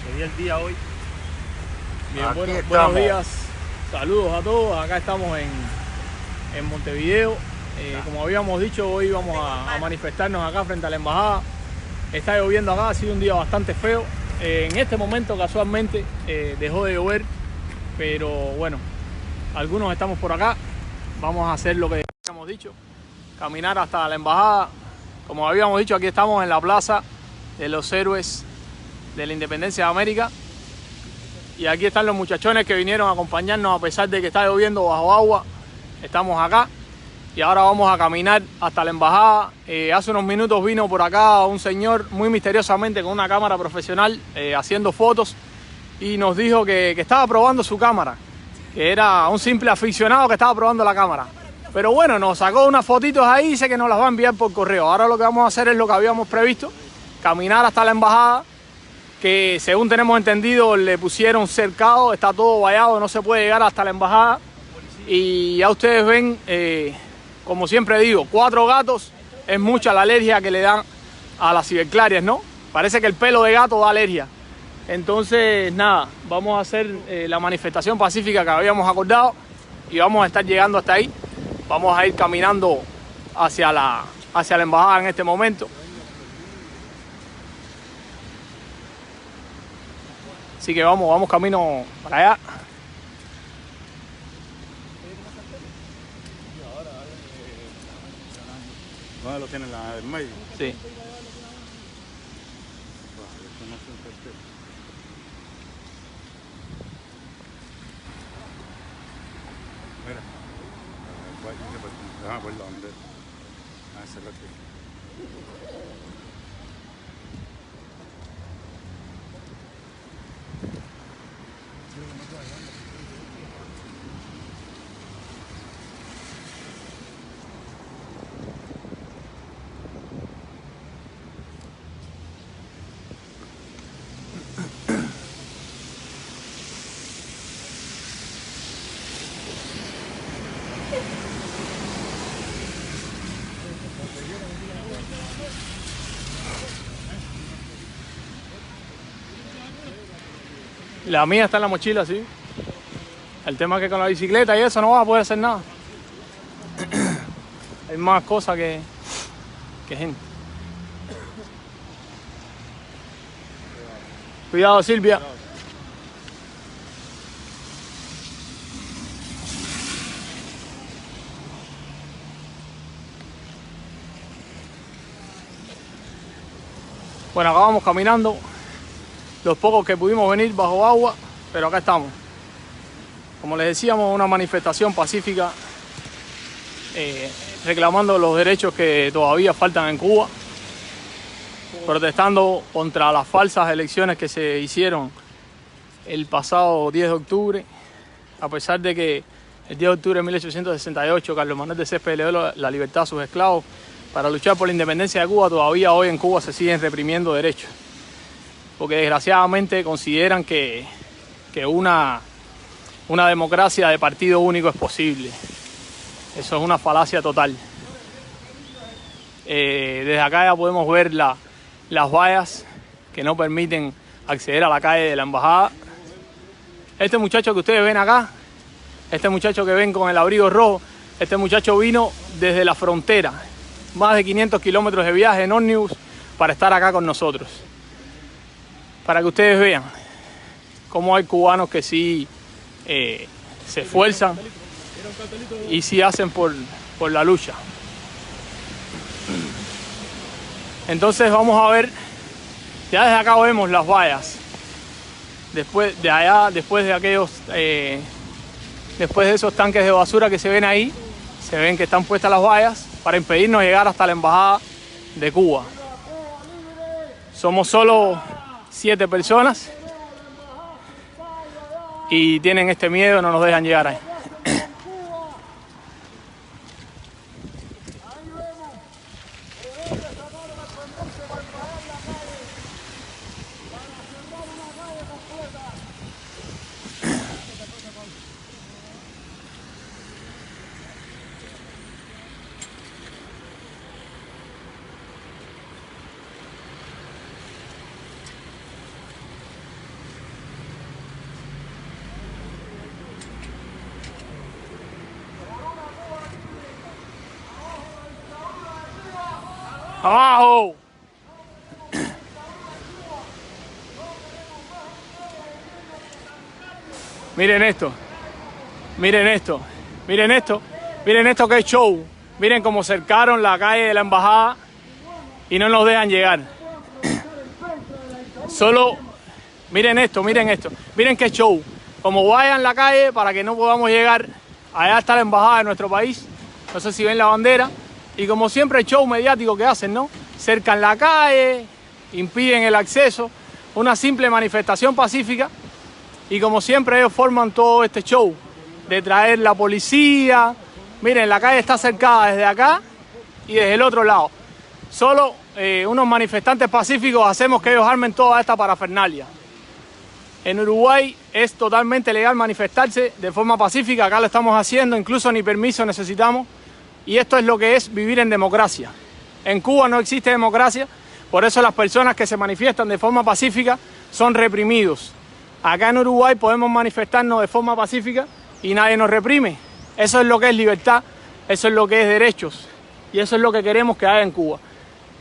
Se dio el día hoy. Bien, buenos días, saludos a todos. Acá estamos en Montevideo. Como habíamos dicho, hoy vamos a manifestarnos acá frente a la embajada. Está lloviendo acá, ha sido un día bastante feo. En este momento casualmente dejó de llover, pero bueno, algunos estamos por acá. Vamos a hacer lo que habíamos dicho, caminar hasta la embajada. Como habíamos dicho, aquí estamos en la plaza de los héroes de la independencia de América. Y aquí están los muchachones que vinieron a acompañarnos a pesar de que está lloviendo bajo agua. Estamos acá y ahora vamos a caminar hasta la embajada. Hace unos minutos vino por acá un señor muy misteriosamente con una cámara profesional haciendo fotos y nos dijo que estaba probando su cámara, que era un simple aficionado que estaba probando la cámara. Pero bueno, nos sacó unas fotitos ahí y dice que nos las va a enviar por correo. Ahora lo que vamos a hacer es lo que habíamos previsto, caminar hasta la embajada, que según tenemos entendido le pusieron cercado, está todo vallado, no se puede llegar hasta la embajada. Y ya ustedes ven, como siempre digo, 4 gatos es mucha la alergia que le dan a las ciberclarias, ¿no? Parece que el pelo de gato da alergia. Entonces, nada, vamos a hacer la manifestación pacífica que habíamos acordado y vamos a estar llegando hasta ahí. Vamos a ir caminando hacia la embajada en este momento. Así que vamos camino para allá. ¿Dónde lo tienen? ¿La del medio? Sí. Mira, déjame ver dónde. Ah, ese aquí. La mía está en la mochila, sí. El tema es que con la bicicleta y eso no vas a poder hacer nada. Hay más cosas que gente. Cuidado, Silvia. Bueno, acá vamos caminando. Los pocos que pudimos venir bajo agua, pero acá estamos. Como les decíamos, una manifestación pacífica reclamando los derechos que todavía faltan en Cuba, protestando contra las falsas elecciones que se hicieron el pasado 10 de octubre, a pesar de que el 10 de octubre de 1868 Carlos Manuel de Céspedes le dio la libertad a sus esclavos para luchar por la independencia de Cuba. Todavía hoy en Cuba se siguen reprimiendo derechos, porque desgraciadamente consideran que una democracia de partido único es posible. Eso es una falacia total. Desde acá ya podemos ver las vallas que no permiten acceder a la calle de la embajada. Este muchacho que ustedes ven acá, este muchacho que ven con el abrigo rojo, este muchacho vino desde la frontera, más de 500 kilómetros de viaje en ómnibus para estar acá con nosotros. Para que ustedes vean cómo hay cubanos que sí se esfuerzan y sí hacen por la lucha. Entonces vamos a ver, ya desde acá vemos las vallas. Después de allá, después de esos tanques de basura que se ven ahí, se ven que están puestas las vallas para impedirnos llegar hasta la embajada de Cuba. Somos solo 7 personas y tienen este miedo, no nos dejan llegar ahí. ¡Abajo! Miren esto. Miren esto. Miren esto. Miren esto que show. Miren cómo cercaron la calle de la embajada y no nos dejan llegar. Solo, miren esto, miren esto. Miren qué show. Como vayan la calle para que no podamos llegar. Allá está la embajada de nuestro país. No sé si ven la bandera. Y como siempre el show mediático que hacen, ¿no? Cercan la calle, impiden el acceso. Una simple manifestación pacífica. Y como siempre ellos forman todo este show de traer la policía. Miren, la calle está cercada desde acá y desde el otro lado. Solo unos manifestantes pacíficos hacemos que ellos armen toda esta parafernalia. En Uruguay es totalmente legal manifestarse de forma pacífica. Acá lo estamos haciendo, incluso ni permiso necesitamos. Y esto es lo que es vivir en democracia. En Cuba no existe democracia, por eso las personas que se manifiestan de forma pacífica son reprimidos. Acá en Uruguay podemos manifestarnos de forma pacífica y nadie nos reprime. Eso es lo que es libertad, eso es lo que es derechos y eso es lo que queremos que haya en Cuba.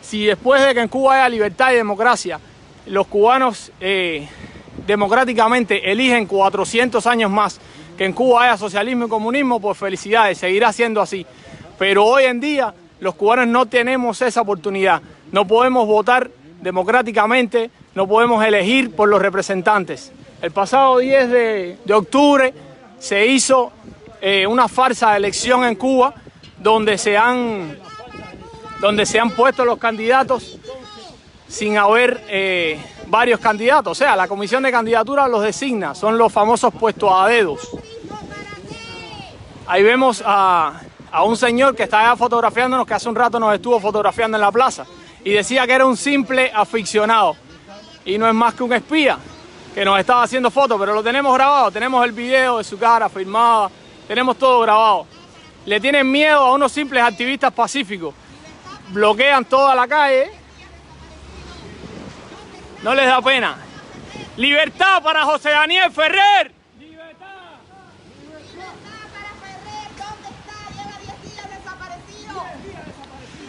Si después de que en Cuba haya libertad y democracia, los cubanos democráticamente eligen 400 años más que en Cuba haya socialismo y comunismo, pues felicidades, seguirá siendo así. Pero hoy en día los cubanos no tenemos esa oportunidad. No podemos votar democráticamente, no podemos elegir por los representantes. El pasado 10 de octubre se hizo una farsa de elección en Cuba donde se han puesto los candidatos sin haber varios candidatos. O sea, la comisión de candidaturas los designa, son los famosos puestos a dedos. Ahí vemos a un señor que está allá fotografiándonos, que hace un rato nos estuvo fotografiando en la plaza y decía que era un simple aficionado y no es más que un espía que nos estaba haciendo fotos, pero lo tenemos grabado, tenemos el video de su cara filmada, tenemos todo grabado. Le tienen miedo a unos simples activistas pacíficos, bloquean toda la calle, no les da pena. ¡Libertad para José Daniel Ferrer! ¡Libertad! ¡Libertad para Ferrer! ¿Dónde está? Lleva 10 días desaparecido.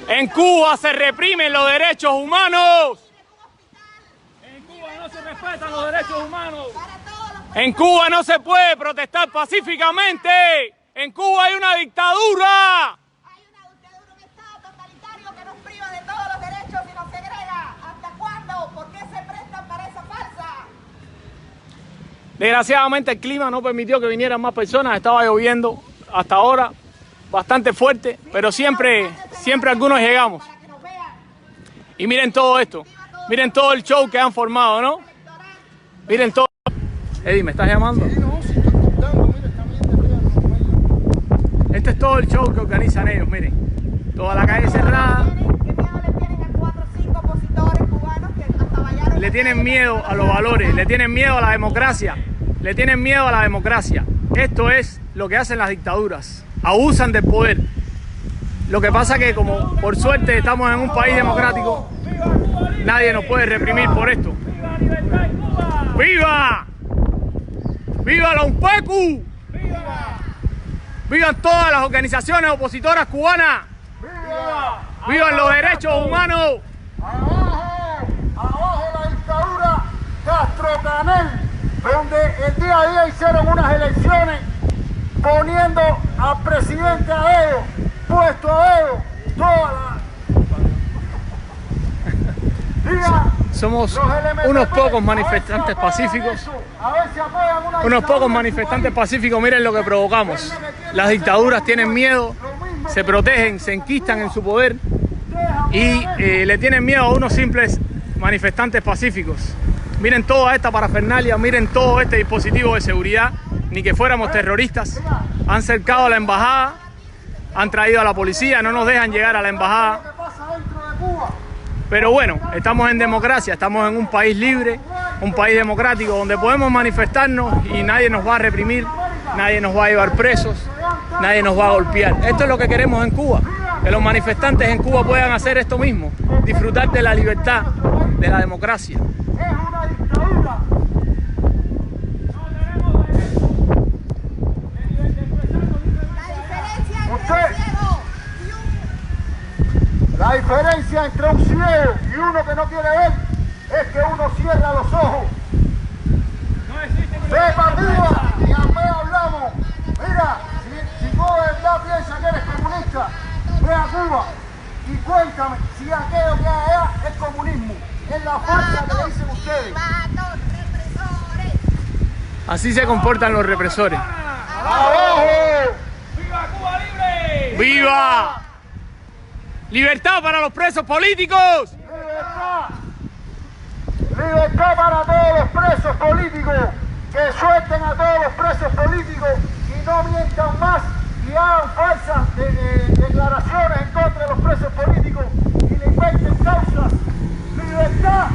En Cuba se reprimen los derechos humanos. En Cuba no se respetan los derechos humanos. En Cuba no se puede protestar pacíficamente. En Cuba hay una dictadura. Hay una dictadura, un Estado totalitario que nos priva de todos los derechos y nos segrega. ¿Hasta cuándo? ¿Por qué se prestan para esa farsa? Desgraciadamente el clima no permitió que vinieran más personas. Estaba lloviendo hasta ahora bastante fuerte, pero siempre algunos llegamos. Y miren todo esto. Miren todo el show que han formado, ¿no? Miren todo. Eddie, ¿me estás llamando? Sí, no, si estoy contando, mira, está bien. Este es todo el show que organizan ellos, miren. Toda la calle cerrada. ¿Qué miedo le tienen a 4 o 5 opositores cubanos que hasta vallaron? Le tienen miedo a los valores, le tienen miedo a la democracia. Le tienen miedo a la democracia. Esto es lo que hacen las dictaduras. Abusan del poder. Lo que pasa que como por suerte estamos en un país democrático, nadie nos puede reprimir por esto. ¡Viva! ¡Viva la UNPECU! ¡Viva! ¡Vivan todas las organizaciones opositoras cubanas! ¡Viva! ¡Vivan los derechos humanos! ¡Abajo! ¡Abajo la dictadura Castro-Canel! Donde el día a día hicieron unas elecciones poniendo al presidente a ellos, puesto a ellos, toda la... Somos unos pocos manifestantes pacíficos. Unos pocos manifestantes pacíficos, miren lo que provocamos. Las dictaduras tienen miedo, se protegen, se enquistan en su poder y le tienen miedo a unos simples manifestantes pacíficos. Miren toda esta parafernalia, miren todo este dispositivo de seguridad, ni que fuéramos terroristas. Han cercado a la embajada, han traído a la policía, no nos dejan llegar a la embajada. Pero bueno, estamos en democracia, estamos en un país libre, un país democrático donde podemos manifestarnos y nadie nos va a reprimir, nadie nos va a llevar presos, nadie nos va a golpear. Esto es lo que queremos en Cuba, que los manifestantes en Cuba puedan hacer esto mismo, disfrutar de la libertad, de la democracia. Es una dictadura. La diferencia diferencia entre un ciego y uno que no quiere ver es que uno cierra los ojos. Sepa Cuba y a mí hablamos. Mira, si tú de verdad piensas que eres comunista, ve a Cuba y cuéntame si aquello que hay allá es comunismo. Es la fuerza que le dicen ustedes. Así se comportan los represores. ¡Abajo! ¡Viva Cuba libre! ¡Viva! ¡Libertad para los presos políticos! ¡Libertad! ¡Libertad para todos los presos políticos! ¡Que suelten a todos los presos políticos y no mientan más y hagan falsas declaraciones en contra de los presos políticos y le inventen causas! ¡Libertad!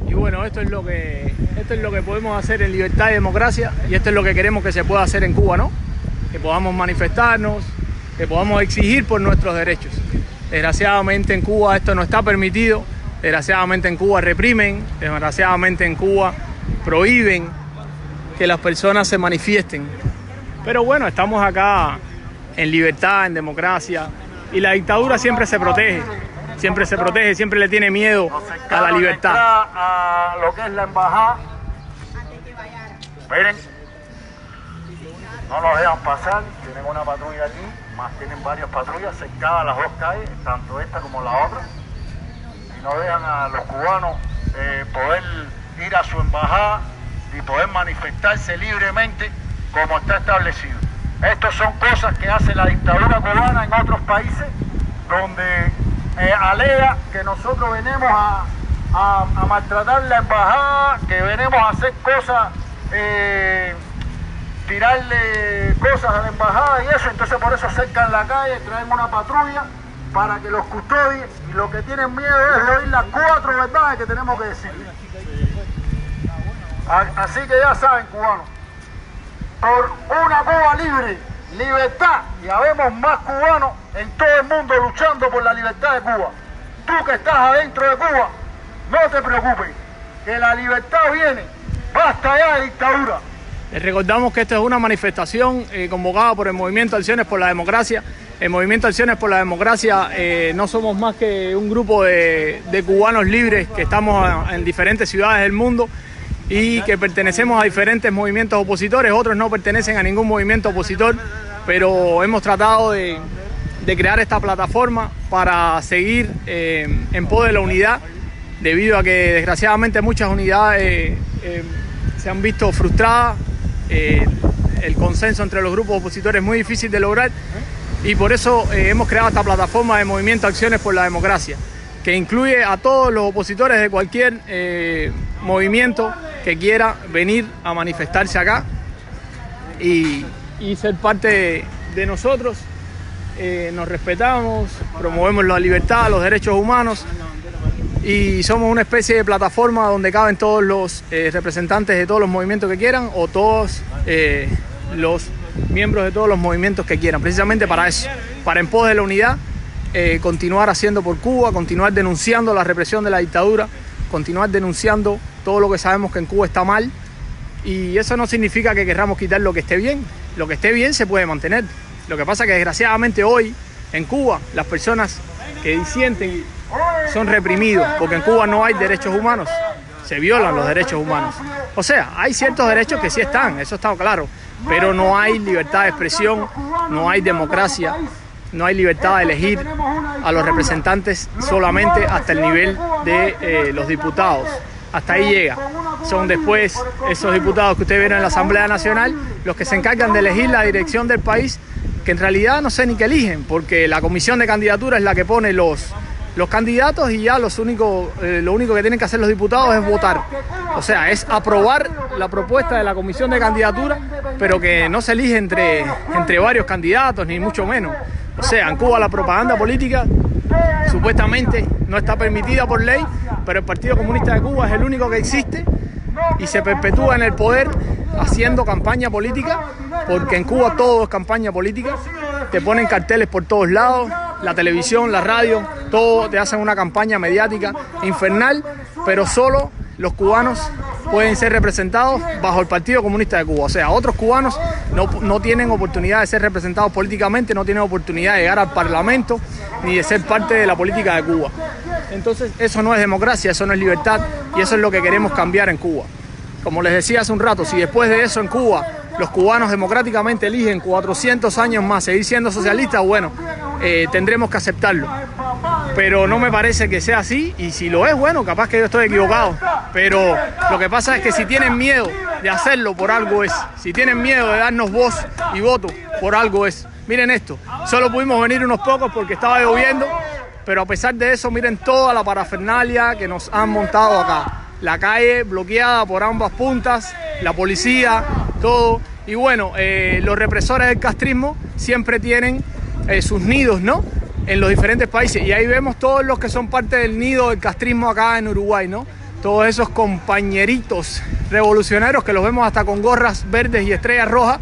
Y bueno, esto es lo que podemos hacer en libertad y democracia, y esto es lo que queremos que se pueda hacer en Cuba, ¿no? Que podamos manifestarnos, que podamos exigir por nuestros derechos. Desgraciadamente en Cuba esto no está permitido, desgraciadamente en Cuba reprimen, desgraciadamente en Cuba prohíben que las personas se manifiesten. Pero bueno, estamos acá en libertad, en democracia, y la dictadura siempre se protege, siempre le tiene miedo a la libertad. A lo que es la embajada. Miren, no los dejan pasar, tienen una patrulla aquí, más tienen varias patrullas cercadas a las dos calles, tanto esta como la otra, y no dejan a los cubanos poder ir a su embajada y poder manifestarse libremente como está establecido. Estas son cosas que hace la dictadura cubana en otros países, donde alega que nosotros venimos a maltratar la embajada, que venimos a hacer cosas, tirarle cosas a la embajada y eso. Entonces por eso cercan la calle, traen una patrulla para que los custodien, y lo que tienen miedo es de oír las 4 verdades que tenemos que decir. Así que ya saben, cubanos, por una Cuba libre, libertad, y habemos más cubanos en todo el mundo luchando por la libertad de Cuba. Tú que estás adentro de Cuba, no te preocupes, que la libertad viene, basta ya de dictadura. Les recordamos que esta es una manifestación convocada por el Movimiento Acciones por la Democracia. El Movimiento Acciones por la Democracia no somos más que un grupo de cubanos libres que estamos en diferentes ciudades del mundo y que pertenecemos a diferentes movimientos opositores. Otros no pertenecen a ningún movimiento opositor, pero hemos tratado de crear esta plataforma para seguir en pos de la unidad, debido a que desgraciadamente muchas unidades se han visto frustradas. El consenso entre los grupos opositores es muy difícil de lograr, y por eso hemos creado esta plataforma de Movimiento Acciones por la Democracia, que incluye a todos los opositores de cualquier movimiento que quiera venir a manifestarse acá y ser parte de nosotros. Nos respetamos, promovemos la libertad, los derechos humanos, y somos una especie de plataforma donde caben todos los representantes de todos los movimientos que quieran, o todos los miembros de todos los movimientos que quieran, precisamente para eso, para en pos de la unidad, continuar haciendo por Cuba, continuar denunciando la represión de la dictadura, continuar denunciando todo lo que sabemos que en Cuba está mal. Y eso no significa que querramos quitar lo que esté bien. Lo que esté bien se puede mantener. Lo que pasa es que desgraciadamente hoy en Cuba las personas que disienten son reprimidos, porque en Cuba no hay derechos humanos, se violan los derechos humanos. O sea, hay ciertos derechos que sí están, eso está claro, pero no hay libertad de expresión, no hay democracia, no hay libertad de elegir a los representantes solamente hasta el nivel de los diputados. Hasta ahí llega. Son después esos diputados que ustedes vieron en la Asamblea Nacional los que se encargan de elegir la dirección del país, que en realidad no sé ni qué eligen, porque la comisión de candidatura es la que pone los candidatos, y ya lo único que tienen que hacer los diputados es votar. O sea, es aprobar la propuesta de la comisión de candidatura, pero que no se elige entre varios candidatos, ni mucho menos. O sea, en Cuba la propaganda política supuestamente no está permitida por ley, pero el Partido Comunista de Cuba es el único que existe y se perpetúa en el poder haciendo campaña política, porque en Cuba todo es campaña política. Te ponen carteles por todos lados, la televisión, la radio, todo te hacen una campaña mediática infernal, pero solo los cubanos pueden ser representados bajo el Partido Comunista de Cuba. O sea, otros cubanos no tienen oportunidad de ser representados políticamente, no tienen oportunidad de llegar al Parlamento, ni de ser parte de la política de Cuba. Entonces eso no es democracia, eso no es libertad y eso es lo que queremos cambiar en Cuba. Como les decía hace un rato, si después de eso en Cuba los cubanos democráticamente eligen 400 años más seguir siendo socialistas, bueno, tendremos que aceptarlo. Pero no me parece que sea así, y si lo es, bueno, capaz que yo estoy equivocado. Pero lo que pasa es que si tienen miedo de hacerlo, por algo es. Si tienen miedo de darnos voz y voto, por algo es. Miren esto, solo pudimos venir unos pocos porque estaba lloviendo, pero a pesar de eso, miren toda la parafernalia que nos han montado acá. La calle bloqueada por ambas puntas, la policía, todo. Y bueno, los represores del castrismo siempre tienen sus nidos, ¿no?, en los diferentes países. Y ahí vemos todos los que son parte del nido del castrismo acá en Uruguay, ¿no? Todos esos compañeritos revolucionarios que los vemos hasta con gorras verdes y estrellas rojas,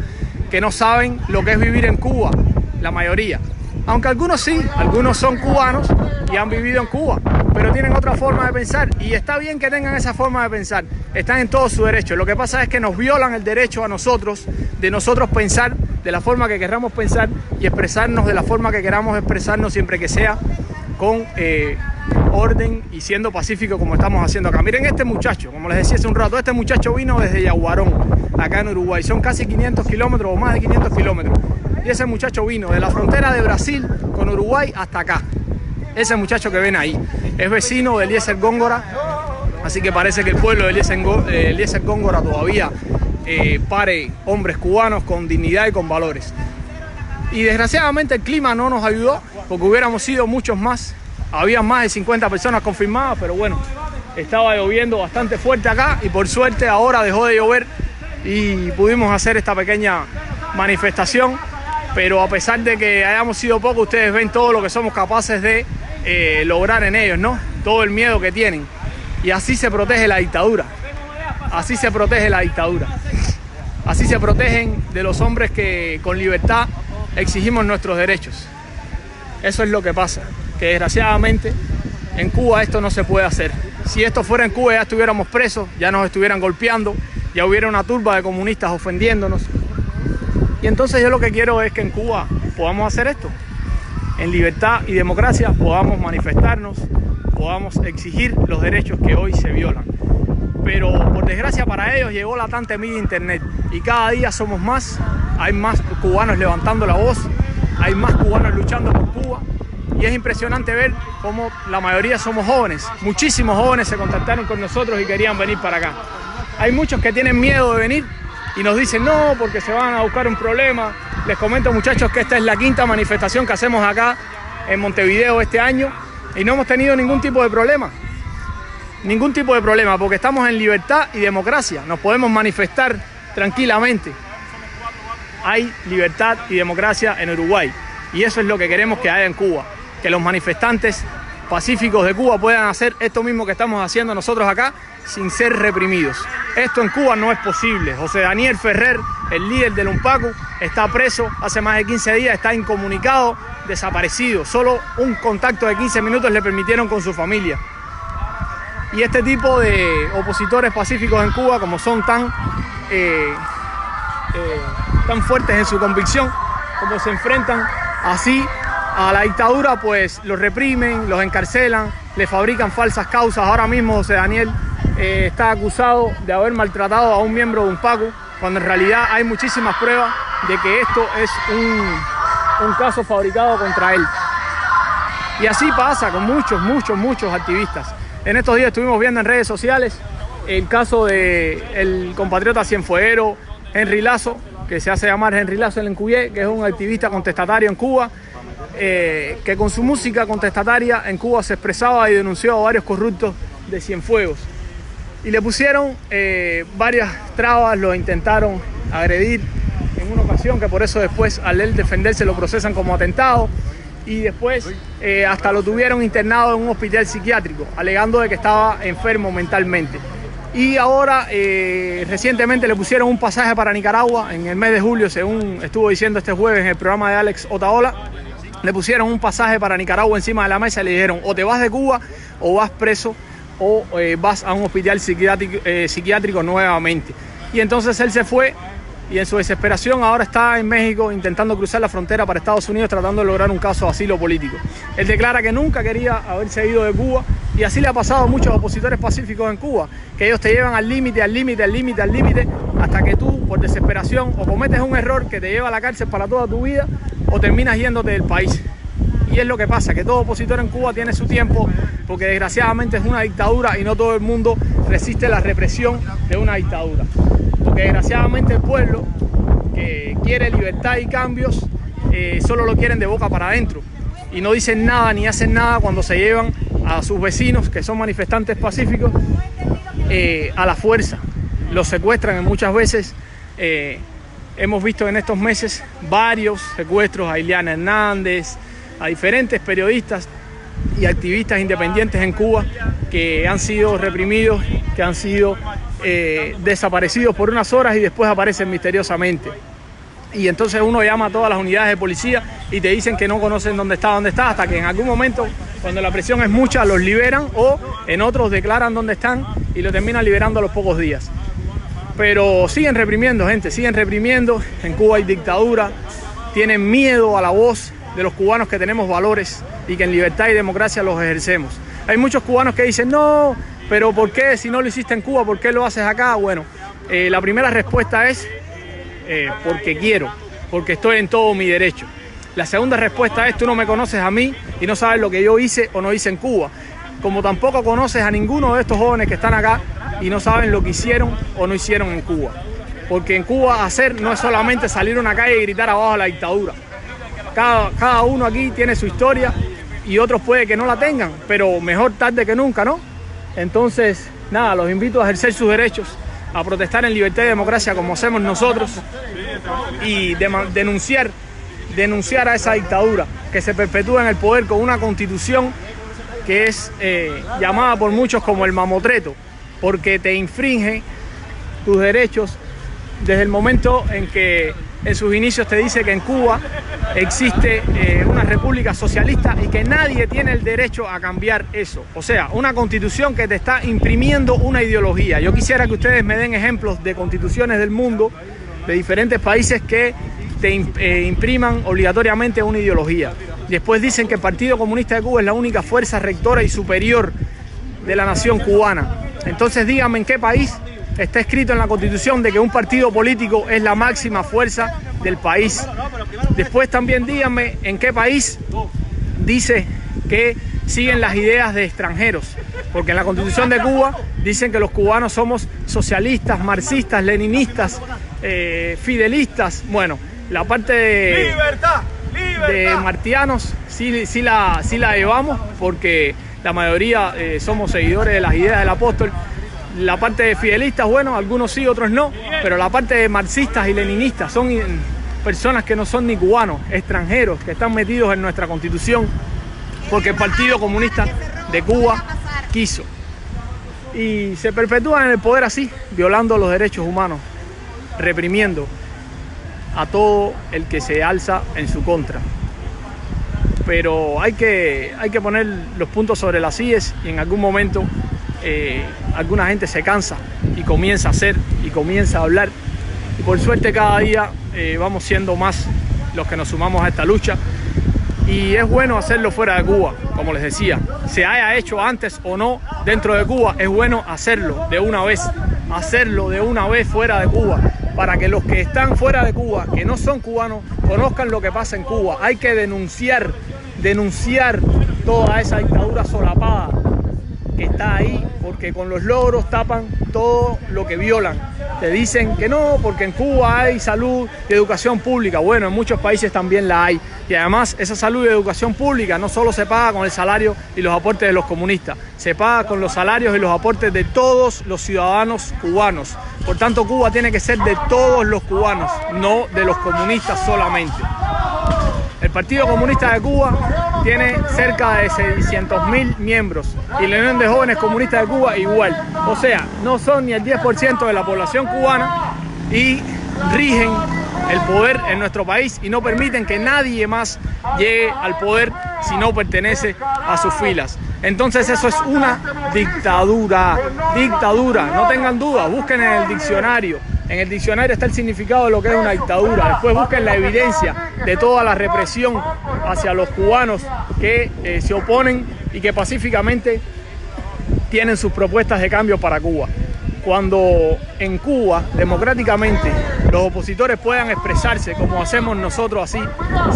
que no saben lo que es vivir en Cuba, la mayoría. Aunque algunos sí, algunos son cubanos y han vivido en Cuba, pero tienen otra forma de pensar, y está bien que tengan esa forma de pensar, están en todo su derecho. Lo que pasa es que nos violan el derecho a nosotros, de nosotros pensar de la forma que queramos pensar y expresarnos de la forma que queramos expresarnos, siempre que sea con orden y siendo pacífico como estamos haciendo acá. Miren este muchacho, como les decía hace un rato, este muchacho vino desde Yaguarón, acá en Uruguay, son casi 500 kilómetros o más de 500 kilómetros. Y ese muchacho vino de la frontera de Brasil con Uruguay hasta acá. Ese muchacho que ven ahí es vecino de Eliezer Góngora, así que parece que el pueblo de Eliezer Góngora todavía pare hombres cubanos con dignidad y con valores. Y desgraciadamente el clima no nos ayudó, porque hubiéramos sido muchos más. Había más de 50 personas confirmadas, pero bueno, estaba lloviendo bastante fuerte acá y por suerte ahora dejó de llover y pudimos hacer esta pequeña manifestación. Pero a pesar de que hayamos sido pocos, ustedes ven todo lo que somos capaces de lograr en ellos, ¿no? Todo el miedo que tienen. Y así se protege la dictadura. Así se protege la dictadura. Así se protegen de los hombres que con libertad exigimos nuestros derechos. Eso es lo que pasa, que desgraciadamente en Cuba esto no se puede hacer. Si esto fuera en Cuba ya estuviéramos presos, ya nos estuvieran golpeando, ya hubiera una turba de comunistas ofendiéndonos. Y entonces yo lo que quiero es que en Cuba podamos hacer esto. En libertad y democracia podamos manifestarnos, podamos exigir los derechos que hoy se violan. Pero por desgracia para ellos llegó la tanta media internet y cada día somos más, hay más cubanos levantando la voz, hay más cubanos luchando por Cuba y es impresionante ver cómo la mayoría somos jóvenes. Muchísimos jóvenes se contactaron con nosotros y querían venir para acá. Hay muchos que tienen miedo de venir y nos dicen no, porque se van a buscar un problema. Les comento, muchachos, que esta es la quinta manifestación que hacemos acá en Montevideo este año y no hemos tenido ningún tipo de problema. Ningún tipo de problema, porque estamos en libertad y democracia. Nos podemos manifestar tranquilamente. Hay libertad y democracia en Uruguay y eso es lo que queremos que haya en Cuba. Que los manifestantes pacíficos de Cuba puedan hacer esto mismo que estamos haciendo nosotros acá sin ser reprimidos. Esto en Cuba no es posible. José Daniel Ferrer, el líder del UNPACU, está preso hace más de 15 días, está incomunicado, desaparecido. Solo un contacto de 15 minutos le permitieron con su familia. Y este tipo de opositores pacíficos en Cuba, como son tan fuertes en su convicción, como se enfrentan así a la dictadura, pues los reprimen, los encarcelan, le fabrican falsas causas. Ahora mismo José Daniel está acusado de haber maltratado a un miembro de UNPACU, cuando en realidad hay muchísimas pruebas de que esto es un caso fabricado contra él. Y así pasa con muchos activistas. En estos días estuvimos viendo en redes sociales el caso del compatriota cienfueguero Henry Lazo, que se hace llamar Henry Lazo el Encuyé, que es un activista contestatario en Cuba, que con su música contestataria en Cuba se expresaba y denunció a varios corruptos de Cienfuegos. Y le pusieron varias trabas, lo intentaron agredir en una ocasión, que por eso después al él defenderse lo procesan como atentado. Y después hasta lo tuvieron internado en un hospital psiquiátrico, alegando de que estaba enfermo mentalmente. Y ahora recientemente le pusieron un pasaje para Nicaragua en el mes de julio, según estuvo diciendo este jueves en el programa de Alex Otaola. Le pusieron un pasaje para Nicaragua encima de la mesa y le dijeron o te vas de Cuba o vas preso o vas a un hospital psiquiátrico nuevamente. Y entonces él se fue y en su desesperación ahora está en México intentando cruzar la frontera para Estados Unidos tratando de lograr un caso de asilo político. Él declara que nunca quería haberse ido de Cuba y así le ha pasado a muchos opositores pacíficos en Cuba, que ellos te llevan al límite, al límite, al límite, al límite, hasta que tú por desesperación o cometes un error que te lleva a la cárcel para toda tu vida o terminas yéndote del país. Y es lo que pasa, que todo opositor en Cuba tiene su tiempo, porque desgraciadamente es una dictadura y no todo el mundo resiste la represión de una dictadura. Porque desgraciadamente el pueblo que quiere libertad y cambios solo lo quieren de boca para adentro y no dicen nada ni hacen nada cuando se llevan a sus vecinos, que son manifestantes pacíficos, a la fuerza. Los secuestran y muchas veces. Hemos visto en estos meses varios secuestros a Ileana Hernández, a diferentes periodistas y activistas independientes en Cuba que han sido reprimidos, que han sido desaparecidos por unas horas y después aparecen misteriosamente. Y entonces uno llama a todas las unidades de policía y te dicen que no conocen dónde está, hasta que en algún momento, cuando la presión es mucha, los liberan o en otros declaran dónde están y lo terminan liberando a los pocos días. Pero siguen reprimiendo, gente, siguen reprimiendo. En Cuba hay dictadura, tienen miedo a la voz de los cubanos que tenemos valores y que en libertad y democracia los ejercemos. Hay muchos cubanos que dicen, no, pero ¿por qué? Si no lo hiciste en Cuba, ¿por qué lo haces acá? Bueno, la primera respuesta es porque quiero, porque estoy en todo mi derecho. La segunda respuesta es, tú no me conoces a mí y no sabes lo que yo hice o no hice en Cuba. Como tampoco conoces a ninguno de estos jóvenes que están acá y no saben lo que hicieron o no hicieron en Cuba. Porque en Cuba hacer no es solamente salir a una calle y gritar abajo a la dictadura. Cada uno aquí tiene su historia y otros puede que no la tengan, pero mejor tarde que nunca, ¿no? Entonces, nada, los invito a ejercer sus derechos, a protestar en libertad y democracia como hacemos nosotros y denunciar a esa dictadura que se perpetúa en el poder con una constitución que es llamada por muchos como el mamotreto, porque te infringe tus derechos desde el momento en que en sus inicios te dice que en Cuba existe una república socialista y que nadie tiene el derecho a cambiar eso. O sea, una constitución que te está imprimiendo una ideología. Yo quisiera que ustedes me den ejemplos de constituciones del mundo, de diferentes países que te impriman obligatoriamente una ideología. Después dicen que el Partido Comunista de Cuba es la única fuerza rectora y superior de la nación cubana. Entonces díganme en qué país está escrito en la Constitución de que un partido político es la máxima fuerza del país. Después también díganme en qué país dice que siguen las ideas de extranjeros, porque en la Constitución de Cuba dicen que los cubanos somos socialistas, marxistas, leninistas, fidelistas. Bueno, la parte de martianos sí la llevamos, porque la mayoría somos seguidores de las ideas del apóstol. La parte de fidelistas, bueno, algunos sí, otros no, pero la parte de marxistas y leninistas son personas que no son ni cubanos, extranjeros, que están metidos en nuestra Constitución porque el Partido Comunista de Cuba quiso. Y se perpetúan en el poder así, violando los derechos humanos, reprimiendo a todo el que se alza en su contra. Pero hay que poner los puntos sobre las íes y en algún momento alguna gente se cansa y comienza a hacer y comienza a hablar. Y por suerte cada día vamos siendo más los que nos sumamos a esta lucha. Y es bueno hacerlo fuera de Cuba, como les decía. Se haya hecho antes o no dentro de Cuba, es bueno hacerlo de una vez. Hacerlo de una vez fuera de Cuba, para que los que están fuera de Cuba, que no son cubanos, conozcan lo que pasa en Cuba. Hay que denunciar toda esa dictadura solapada que está ahí, porque con los logros tapan todo lo que violan. Te dicen que no, porque en Cuba hay salud y educación pública. Bueno, en muchos países también la hay. Y además esa salud y educación pública no solo se paga con el salario y los aportes de los comunistas, se paga con los salarios y los aportes de todos los ciudadanos cubanos. Por tanto, Cuba tiene que ser de todos los cubanos, no de los comunistas solamente. El Partido Comunista de Cuba tiene cerca de 600.000 miembros y la Unión de Jóvenes Comunistas de Cuba igual. O sea, no son ni el 10% de la población cubana y rigen el poder en nuestro país y no permiten que nadie más llegue al poder si no pertenece a sus filas. Entonces eso es una dictadura, no tengan duda, busquen en el diccionario En el diccionario está el significado de lo que es una dictadura. Después busquen la evidencia de toda la represión hacia los cubanos que se oponen y que pacíficamente tienen sus propuestas de cambio para Cuba. Cuando en Cuba, democráticamente, los opositores puedan expresarse como hacemos nosotros así,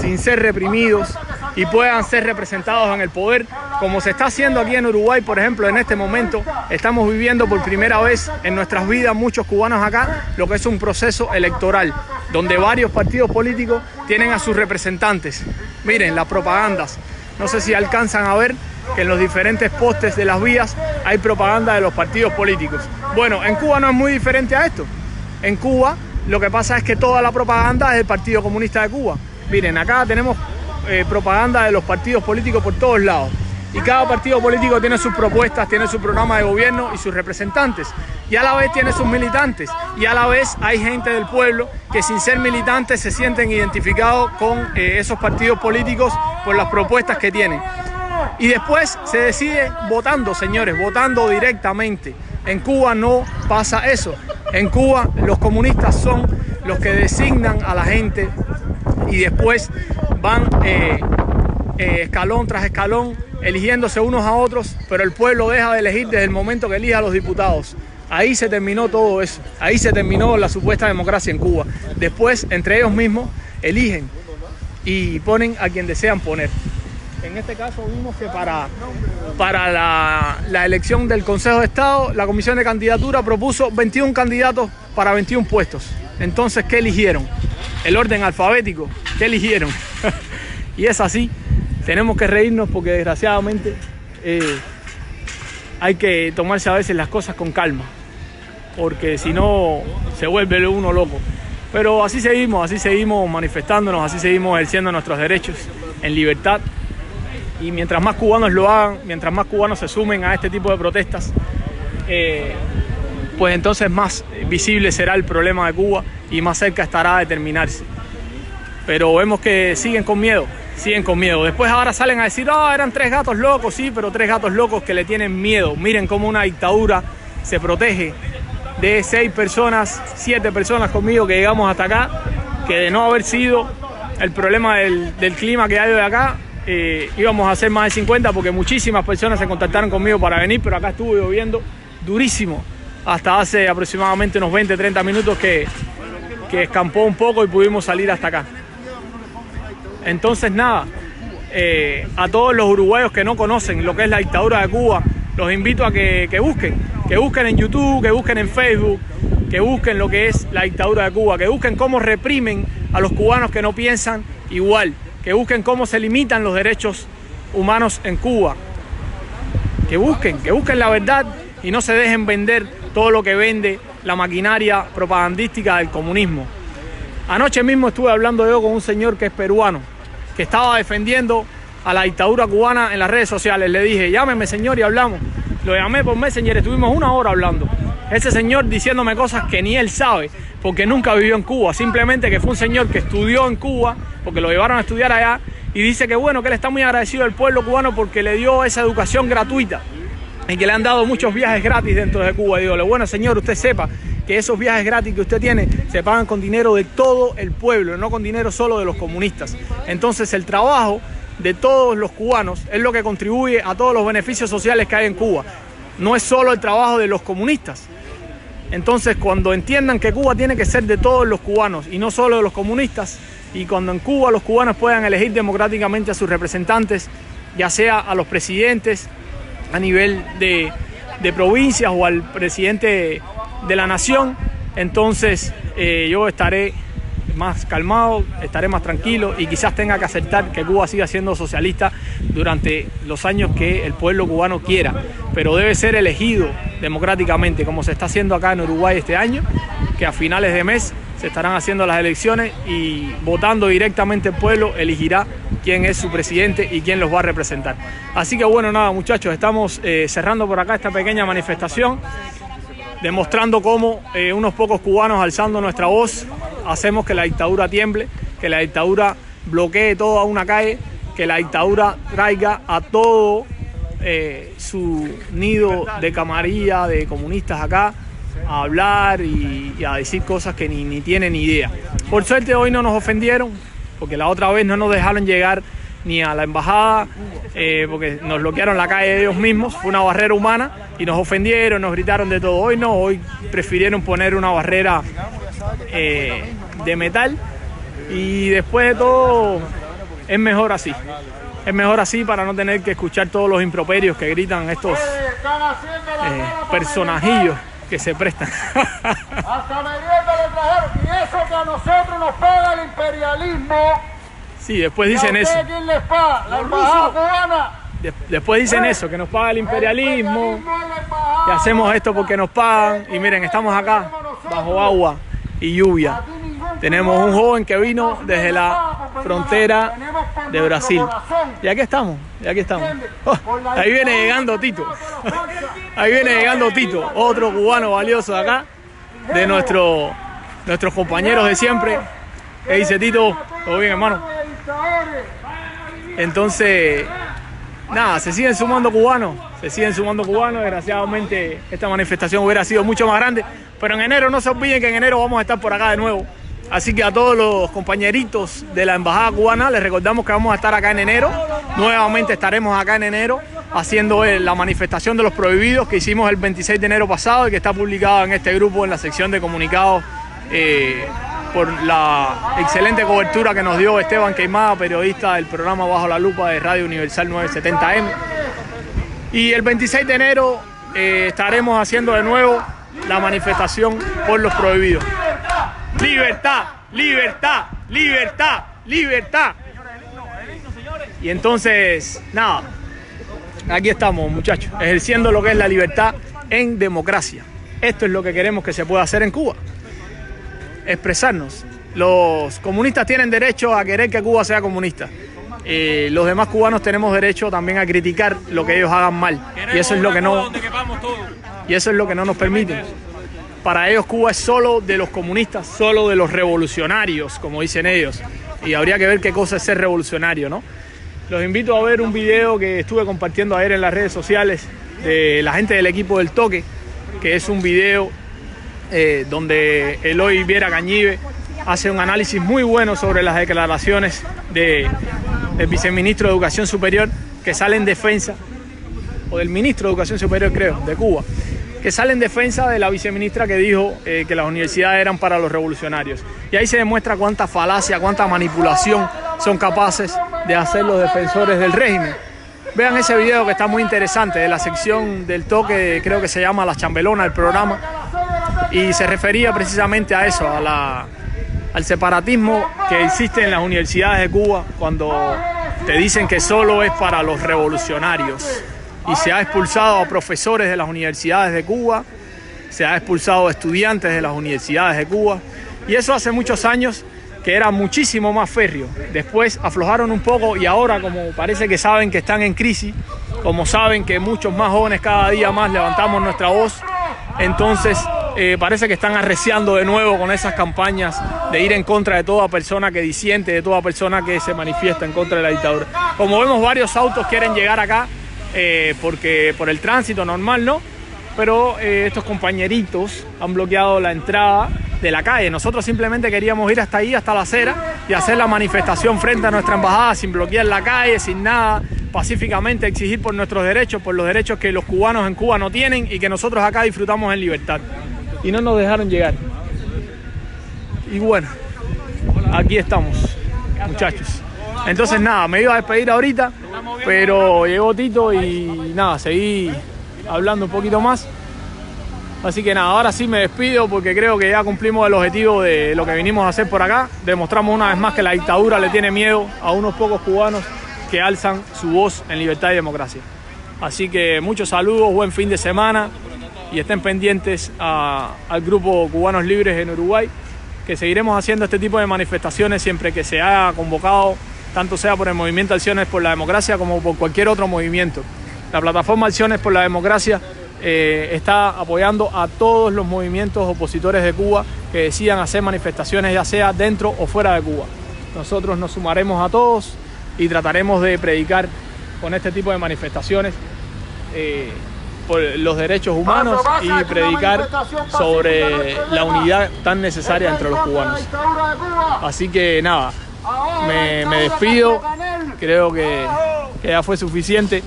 sin ser reprimidos, y puedan ser representados en el poder, como se está haciendo aquí en Uruguay, por ejemplo, en este momento, estamos viviendo por primera vez en nuestras vidas, muchos cubanos acá, lo que es un proceso electoral, donde varios partidos políticos tienen a sus representantes. Miren, las propagandas, no sé si alcanzan a ver que en los diferentes postes de las vías hay propaganda de los partidos políticos. Bueno, en Cuba no es muy diferente a esto. En Cuba lo que pasa es que toda la propaganda es del Partido Comunista de Cuba. Miren, acá tenemos propaganda de los partidos políticos por todos lados. Y cada partido político tiene sus propuestas, tiene su programa de gobierno y sus representantes. Y a la vez tiene sus militantes. Y a la vez hay gente del pueblo que sin ser militantes se sienten identificados con esos partidos políticos por las propuestas que tienen. Y después se decide votando, señores, votando directamente. En Cuba no pasa eso. En Cuba los comunistas son los que designan a la gente y después van escalón tras escalón eligiéndose unos a otros, pero el pueblo deja de elegir desde el momento que elija a los diputados. Ahí se terminó todo eso. Ahí se terminó la supuesta democracia en Cuba. Después, entre ellos mismos, eligen y ponen a quien desean poner. En este caso vimos que para la elección del Consejo de Estado, la Comisión de Candidatura propuso 21 candidatos para 21 puestos. Entonces, ¿qué eligieron? El orden alfabético. ¿Qué eligieron? Y es así. Tenemos que reírnos porque desgraciadamente hay que tomarse a veces las cosas con calma, porque si no se vuelve uno loco. Pero así seguimos manifestándonos, así seguimos ejerciendo nuestros derechos en libertad. Y mientras más cubanos lo hagan, mientras más cubanos se sumen a este tipo de protestas, pues entonces más visible será el problema de Cuba y más cerca estará de terminarse. Pero vemos que siguen con miedo. Después ahora salen a decir, eran 3 gatos locos, sí, pero 3 gatos locos que le tienen miedo. Miren cómo una dictadura se protege de 6 personas, 7 personas conmigo que llegamos hasta acá, que de no haber sido el problema del clima que hay de acá, íbamos a hacer más de 50 porque muchísimas personas se contactaron conmigo para venir, pero acá estuvo lloviendo durísimo hasta hace aproximadamente unos 20-30 minutos que escampó un poco y pudimos salir hasta acá. Entonces nada, a todos los uruguayos que no conocen lo que es la dictadura de Cuba, los invito a que busquen en YouTube, que busquen en Facebook, que busquen lo que es la dictadura de Cuba, que busquen cómo reprimen a los cubanos que no piensan igual, que busquen cómo se limitan los derechos humanos en Cuba, que busquen la verdad y no se dejen vender todo lo que vende la maquinaria propagandística del comunismo. Anoche mismo estuve hablando yo con un señor que es peruano, que estaba defendiendo a la dictadura cubana en las redes sociales. Le dije, llámeme señor y hablamos. Lo llamé por Messenger, estuvimos 1 hora hablando. Ese señor diciéndome cosas que ni él sabe, porque nunca vivió en Cuba. Simplemente que fue un señor que estudió en Cuba, porque lo llevaron a estudiar allá, y dice que bueno, que él está muy agradecido al pueblo cubano porque le dio esa educación gratuita y que le han dado muchos viajes gratis dentro de Cuba. Y digo, bueno señor, usted sepa que esos viajes gratis que usted tiene se pagan con dinero de todo el pueblo, no con dinero solo de los comunistas. Entonces el trabajo de todos los cubanos es lo que contribuye a todos los beneficios sociales que hay en Cuba. No es solo el trabajo de los comunistas. Entonces cuando entiendan que Cuba tiene que ser de todos los cubanos y no solo de los comunistas, y cuando en Cuba los cubanos puedan elegir democráticamente a sus representantes, ya sea a los presidentes a nivel de provincias o al presidente de la nación, entonces yo estaré más calmado, estaré más tranquilo y quizás tenga que aceptar que Cuba siga siendo socialista durante los años que el pueblo cubano quiera, pero debe ser elegido democráticamente, como se está haciendo acá en Uruguay este año, que a finales de mes se estarán haciendo las elecciones y votando directamente el pueblo elegirá quién es su presidente y quién los va a representar. Así que bueno, nada muchachos, estamos cerrando por acá esta pequeña manifestación, demostrando cómo unos pocos cubanos alzando nuestra voz hacemos que la dictadura tiemble, que la dictadura bloquee toda una calle, que la dictadura traiga a todo su nido de camarilla de comunistas acá a hablar y a decir cosas que ni tienen ni idea. Por suerte hoy no nos ofendieron, porque la otra vez no nos dejaron llegar ni a la embajada, porque nos bloquearon la calle ellos mismos, fue una barrera humana y nos ofendieron, nos gritaron de todo. Hoy no, hoy prefirieron poner una barrera de metal y después de todo es mejor así. Es mejor así para no tener que escuchar todos los improperios que gritan estos personajillos que se prestan. Hasta merienda le trajeron. Y eso que a nosotros nos paga el imperialismo. Sí, después dicen eso. ¿Quién les paga? La embajada cubana. Después dicen eso, que nos paga el imperialismo, que hacemos esto porque nos pagan. Y miren, estamos acá bajo agua y lluvia. Tenemos un joven que vino desde la frontera de Brasil. Y aquí estamos, Oh, ahí viene llegando Tito. Ahí viene llegando Tito, otro cubano valioso de acá, de nuestros compañeros de siempre. ¿Qué dice Tito? ¿Todo bien, hermano? Entonces, nada, se siguen sumando cubanos. Desgraciadamente esta manifestación hubiera sido mucho más grande, pero en enero no se olviden que en enero vamos a estar por acá de nuevo. Así que a todos los compañeritos de la embajada cubana les recordamos que vamos a estar acá en enero. Nuevamente estaremos acá en enero haciendo la manifestación de los prohibidos que hicimos el 26 de enero pasado y que está publicada en este grupo en la sección de comunicados por la excelente cobertura que nos dio Esteban Queimada, periodista del programa Bajo la Lupa de Radio Universal 970M. Y el 26 de enero estaremos haciendo de nuevo la manifestación por los prohibidos. ¡Libertad! ¡Libertad! ¡Libertad! ¡Libertad! Y entonces, nada, aquí estamos, muchachos, ejerciendo lo que es la libertad en democracia. Esto es lo que queremos que se pueda hacer en Cuba. Expresarnos. Los comunistas tienen derecho a querer que Cuba sea comunista. Los demás cubanos tenemos derecho también a criticar lo que ellos hagan mal. Y eso es lo que no nos permiten. Para ellos Cuba es solo de los comunistas, solo de los revolucionarios, como dicen ellos. Y habría que ver qué cosa es ser revolucionario, ¿no? Los invito a ver un video que estuve compartiendo ayer en las redes sociales de la gente del equipo del Toque, que es un video donde Eloy Viera Cañive hace un análisis muy bueno sobre las declaraciones del viceministro de Educación Superior, que sale en defensa, o del ministro de Educación Superior, creo, de Cuba, que sale en defensa de la viceministra que dijo que las universidades eran para los revolucionarios. Y ahí se demuestra cuánta falacia, cuánta manipulación son capaces de hacer los defensores del régimen. Vean ese video que está muy interesante, de la sección del Toque, creo que se llama La Chambelona, el programa, y se refería precisamente a eso, al separatismo que existe en las universidades de Cuba cuando te dicen que solo es para los revolucionarios. Y se ha expulsado a profesores de las universidades de Cuba, se ha expulsado a estudiantes de las universidades de Cuba, y eso hace muchos años que era muchísimo más férreo. Después aflojaron un poco y ahora, como parece que saben que están en crisis, como saben que muchos más jóvenes cada día más levantamos nuestra voz, entonces parece que están arreciando de nuevo con esas campañas de ir en contra de toda persona que disiente, de toda persona que se manifiesta en contra de la dictadura. Como vemos, varios autos quieren llegar acá, porque por el tránsito normal no, pero estos compañeritos han bloqueado la entrada de la calle. Nosotros simplemente queríamos ir hasta ahí, hasta la acera, y hacer la manifestación frente a nuestra embajada sin bloquear la calle, sin nada, pacíficamente exigir por nuestros derechos, por los derechos que los cubanos en Cuba no tienen y que nosotros acá disfrutamos en libertad. Y no nos dejaron llegar. Y bueno, aquí estamos, muchachos. Entonces nada, me iba a despedir ahorita, pero llegó Tito y nada, seguí hablando un poquito más. Así que nada, ahora sí me despido porque creo que ya cumplimos el objetivo de lo que vinimos a hacer por acá. Demostramos una vez más que la dictadura le tiene miedo a unos pocos cubanos que alzan su voz en libertad y democracia. Así que muchos saludos, buen fin de semana y estén pendientes al grupo Cubanos Libres en Uruguay, que seguiremos haciendo este tipo de manifestaciones siempre que se haya convocado, tanto sea por el movimiento Acciones por la Democracia como por cualquier otro movimiento. La plataforma Acciones por la Democracia está apoyando a todos los movimientos opositores de Cuba que decidan hacer manifestaciones, ya sea dentro o fuera de Cuba. Nosotros nos sumaremos a todos y trataremos de predicar con este tipo de manifestaciones por los derechos humanos y predicar sobre la unidad tan necesaria entre los cubanos. Así que nada, me despido. Creo que ya fue suficiente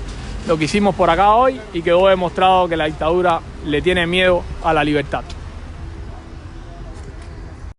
lo que hicimos por acá hoy y quedó demostrado que la dictadura le tiene miedo a la libertad.